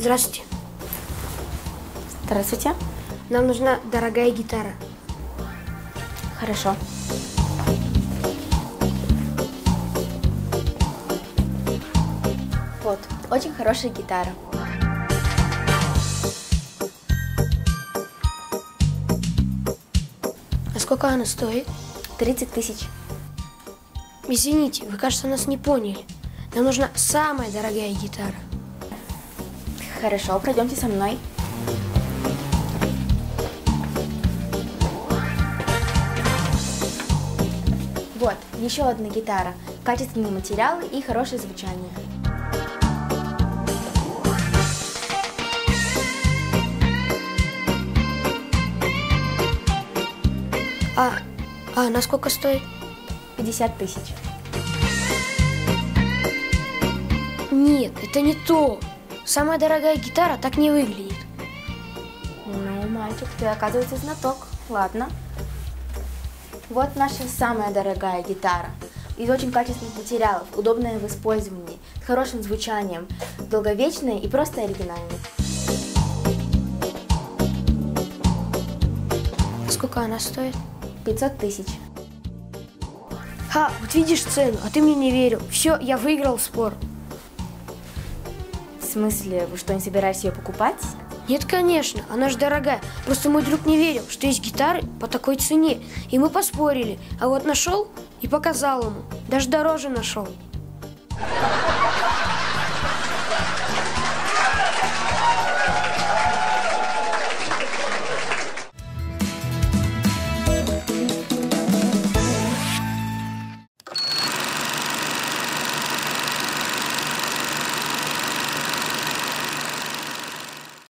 Здравствуйте. Здравствуйте. Нам нужна дорогая гитара. Хорошо. Вот, очень хорошая гитара. А сколько она стоит? 30 тысяч. Извините, вы, кажется, нас не поняли. Нам нужна самая дорогая гитара. Хорошо, пройдемте со мной. Вот, еще одна гитара. Качественные материалы и хорошее звучание. А она сколько стоит? 50 тысяч. Нет, это не то. Самая дорогая гитара так не выглядит. Ну, мальчик, ты, оказывается, знаток. Ладно. Вот наша самая дорогая гитара. Из очень качественных материалов, удобная в использовании, с хорошим звучанием, долговечная и просто оригинальная. Сколько она стоит? 500 тысяч. Ха, вот видишь цену, а ты мне не верил. Все, я выиграл спор. В смысле, вы что, не собираетесь ее покупать? Нет, конечно, она же дорогая. Просто мой друг не верил, что есть гитары по такой цене. И мы поспорили. А вот нашел и показал ему. Даже дороже нашел.